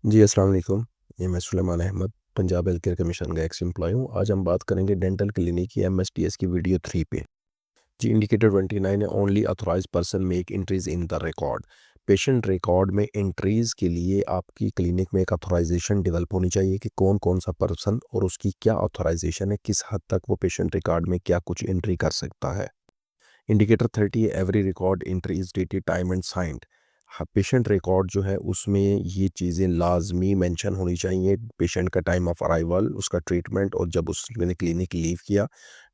जी, अस्सलाम वालेकुम। ये मैं Suleman Ahmed, Punjab health care commission का एक्स एम्प्लॉयी हूँ। आज हम बात करेंगे डेंटल क्लिनिक की एमएसडीएस की वीडियो 3 पे। जी, इंडिकेटर 29 है, only authorised person make entries in the record. Patient record में एंट्रीज के लिए आपकी क्लिनिक में एक ऑथराइजेशन डेवलप होनी चाहिए कि कौन कौन सा पर्सन और उसकी क्या ऑथराइजेशन है, किस हद तक वो पेशेंट रिकॉर्ड में क्या कुछ एंट्री कर सकता है। Indicator 30 every record entry is dated time and signed. हाँ, पेशेंट रिकॉर्ड जो है उसमें ये चीज़ें लाजमी मेंशन होनी चाहिए। पेशेंट का टाइम ऑफ अराइवल, उसका ट्रीटमेंट और जब उसने क्लिनिक लीव किया,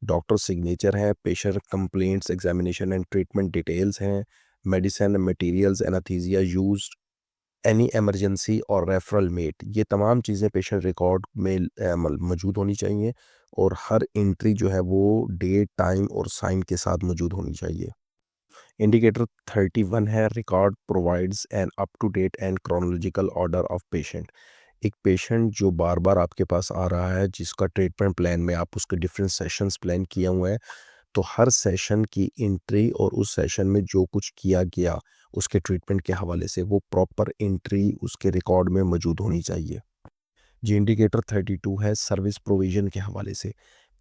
डॉक्टर सिग्नेचर है, patient complaints examination and treatment details हैं, medicine materials anaesthesia used, any emergency और रेफरल मेट, ये तमाम चीज़ें पेशेंट रिकॉर्ड में मौजूद होनी चाहिए। और हर एंट्री जो है वो डेट टाइम और साइन के साथ मौजूद होनी चाहिए। इंडिकेटर 31 है, record provides an up to date and chronological order of patient. एक पेशेंट जो बार बार आपके पास आ रहा है, जिसका ट्रीटमेंट प्लान में आप उसके डिफरेंट सेशंस प्लान किए हुए हैं, तो हर सेशन की एंट्री और उस सेशन में जो कुछ किया गया उसके ट्रीटमेंट के हवाले से वो प्रॉपर एंट्री उसके रिकॉर्ड में मौजूद होनी चाहिए। जी, इंडिकेटर 32 है, सर्विस प्रोविज़न के हवाले से।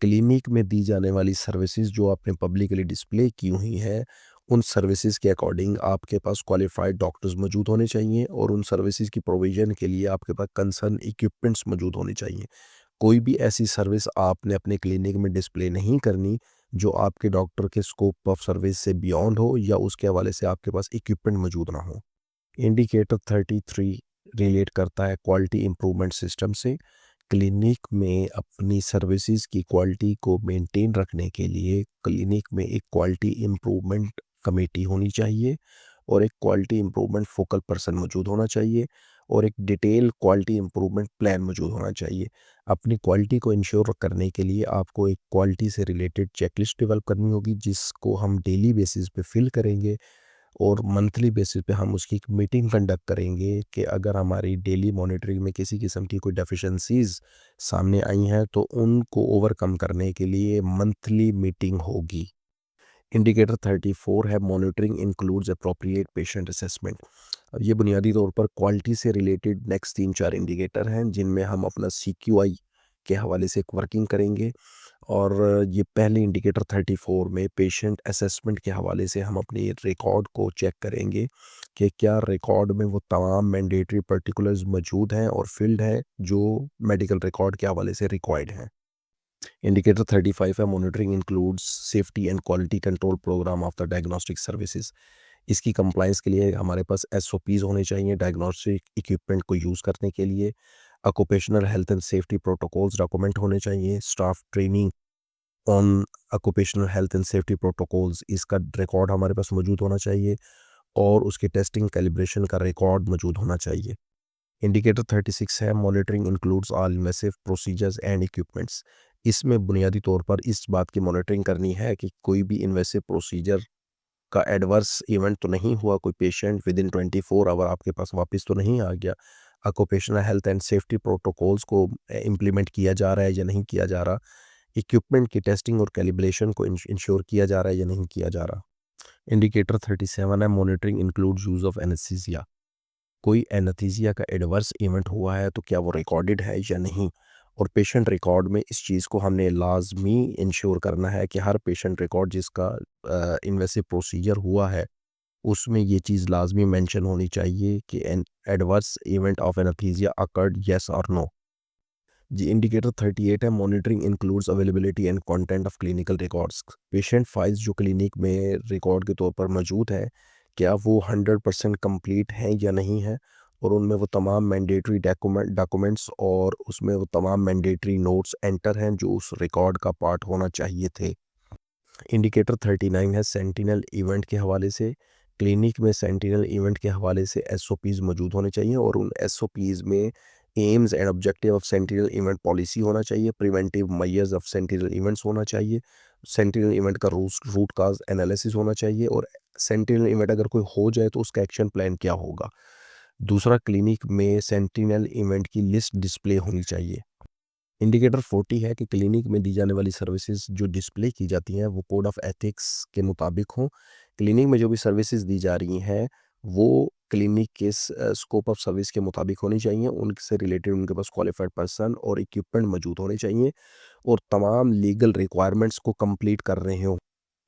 क्लिनिक में दी जाने वाली सर्विसेज़ जो आपने पब्लिकली डिस्प्ले की हुई हैं, उन सर्विसेज़ के अकॉर्डिंग आपके पास क्वालिफ़ाइड डॉक्टर्स मौजूद होने चाहिए और उन सर्विसेज़ की प्रोविज़न के लिए आपके पास कंसर्न इक्विपमेंट्स मौजूद होने चाहिए। कोई भी ऐसी सर्विस आपने अपने क्लिनिक में डिस्प्ले नहीं करनी, जो आपके डॉक्टर के स्कोप ऑफ सर्विस से बियॉन्ड हो या उसके हवाले से आपके पास इक्विपमेंट मौजूद ना हो। इंडिकेटर 33 रिलेट करता है क्वालिटी इम्प्रूवमेंट सिस्टम से। क्लिनिक में अपनी सर्विसेज की क्वालिटी को मेंटेन रखने के लिए क्लिनिक में एक क्वालिटी इम्प्रूवमेंट कमेटी होनी चाहिए और एक क्वालिटी इम्प्रूवमेंट फोकल पर्सन मौजूद होना चाहिए और एक डिटेल क्वालिटी इम्प्रूवमेंट प्लान मौजूद होना चाहिए। अपनी क्वालिटी को इंश्योर करने के लिए आपको एक क्वालिटी से रिलेटेड चेकलिस्ट डेवलप करनी होगी, जिसको हम डेली बेसिस पे फिल करेंगे और मंथली बेसिस पे हम उसकी एक मीटिंग कंडक्ट करेंगे कि अगर हमारी डेली मॉनिटरिंग में किसी किस्म की कोई डेफिशिएंसीज सामने आई हैं तो उनको ओवरकम करने के लिए मंथली मीटिंग होगी। इंडिकेटर 34 है, monitoring includes appropriate patient assessment. अब ये बुनियादी तौर पर क्वालिटी से रिलेटेड नेक्स्ट 3-4 इंडिकेटर हैं, जिनमें हम अपना सीक्यूआई के हवाले से एक वर्किंग करेंगे। और ये पहले इंडिकेटर 34 में पेशेंट असेसमेंट के हवाले से हम अपनी रिकॉर्ड को चेक करेंगे कि क्या रिकॉर्ड में वो तमाम मैंडेटरी पर्टिकुलर्स मौजूद हैं और फील्ड है जो मेडिकल रिकॉर्ड के हवाले से रिक्वायर्ड हैं। इंडिकेटर 35 है, monitoring includes safety and quality control programme of the diagnostic services. इसकी कंप्लाइंस के लिए हमारे पास एसओपीज़ होने चाहिए डायग्नोस्टिक इक्विपमेंट को यूज़ करने के लिए। Occupational health and safety protocols document होने चाहिए। Staff training on occupational health and safety protocols, इसका रिकॉर्ड हमारे पास मौजूद होना चाहिए और उसके टेस्टिंग कैलिब्रेशन का रिकॉर्ड मौजूद होना चाहिए। इंडिकेटर 36 है, monitoring includes all invasive procedures and equipments. इसमें बुनियादी तौर पर इस बात की मॉनिटरिंग करनी है कि कोई भी इन्वेसिव प्रोसीजर का एडवर्स इवेंट तो नहीं हुआ, कोई पेशेंट विद इन 24 आवर आपके पास वापस तो नहीं आ गया। Occupational health and safety protocols को इम्प्लीमेंट किया जा रहा है या नहीं किया जा रहा। इक्विपमेंट की टेस्टिंग और कैलिब्रेशन को इंश्योर किया जा रहा है या नहीं किया जा रहा। इंडिकेटर 37 है, monitoring includes use of anaesthesia. कोई एनेस्थीसिया का एडवर्स इवेंट हुआ है तो क्या वो रिकॉर्डेड है या नहीं, और पेशेंट रिकॉर्ड में इस चीज़ को हमने लाजमी इंश्योर करना है कि हर पेशेंट रिकॉर्ड जिसका इन्वेसिव प्रोसीजर हुआ है उसमें ये चीज़ लाजमी मेंशन होनी चाहिए कि an adverse event of anaesthesia occurred, yes और नो। जी, इंडिकेटर 38 है, monitoring includes availability and content of clinical records. Patient files जो क्लिनिक में रिकॉर्ड के तौर पर मौजूद है, क्या वो 100% कंप्लीट हैं या नहीं है, और उनमें वो तमाम मैंडेटरी डॉक्यूमेंट्स और उसमें वो तमाम मैंडेटरी नोट्स एंटर हैं जो उस रिकॉर्ड का पार्ट होना चाहिए थे। इंडिकेटर 39 है, सेंटिनल इवेंट के हवाले से। क्लिनिक में सेंटिनल इवेंट के हवाले से एसओपीज़ मौजूद होने चाहिए और उन एसओपीज़ में AIIMS and objective of sentinel event policy होना चाहिए, preventive measures of sentinel events होना चाहिए, सेंटिनल इवेंट का रूट काज एनालिसिस होना चाहिए, और सेंटिनल इवेंट अगर कोई हो जाए तो उसका एक्शन प्लान क्या होगा। दूसरा, क्लिनिक में सेंटिनल इवेंट की लिस्ट डिस्प्ले होनी चाहिए। इंडिकेटर 40 है कि क्लिनिक में दी जाने वाली सर्विसेज जो डिस्प्ले की जाती हैं वो कोड ऑफ एथिक्स के मुताबिक हों। क्लिनिक में जो भी सर्विसेज दी जा रही हैं वो क्लिनिक के स्कोप ऑफ सर्विस के मुताबिक होनी चाहिए, उनसे रिलेटेड उनके पास क्वालिफाइड पर्सन और इक्विपमेंट मौजूद होने चाहिए और तमाम लीगल रिक्वायरमेंट्स को कंप्लीट कर रहे हों।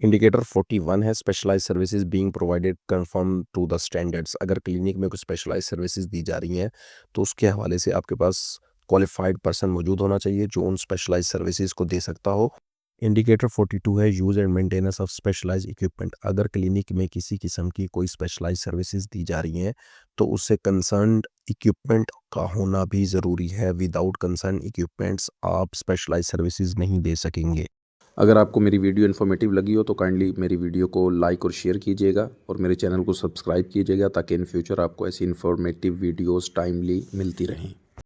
इंडिकेटर 41 है specialised services being provided confirm to the standards. अगर क्लिनिक में कुछ स्पेशलाइज्ड सर्विसेज दी जा रही हैं तो उसके हवाले से आपके पास क्वालिफाइड पर्सन मौजूद होना चाहिए जो उन स्पेशलाइज्ड सर्विसेज को दे सकता हो। इंडिकेटर 42 है use and maintenance of specialised equipment. अगर क्लिनिक में किसी किस्म की कोई स्पेशलाइज्ड सर्विसेज दी जा रही हैं तो उससे कंसर्न्ड इक्विपमेंट का होना भी ज़रूरी है। विदाउट कंसर्न इक्विपमेंट्स आप स्पेशलाइज्ड सर्विसेज नहीं दे सकेंगे। अगर आपको मेरी वीडियो इन्फॉर्मेटिव लगी हो तो काइंडली मेरी वीडियो को लाइक और शेयर कीजिएगा और मेरे चैनल को सब्सक्राइब कीजिएगा ताकि इन फ्यूचर आपको ऐसी इन्फॉर्मेटिव वीडियोस टाइमली मिलती रहें।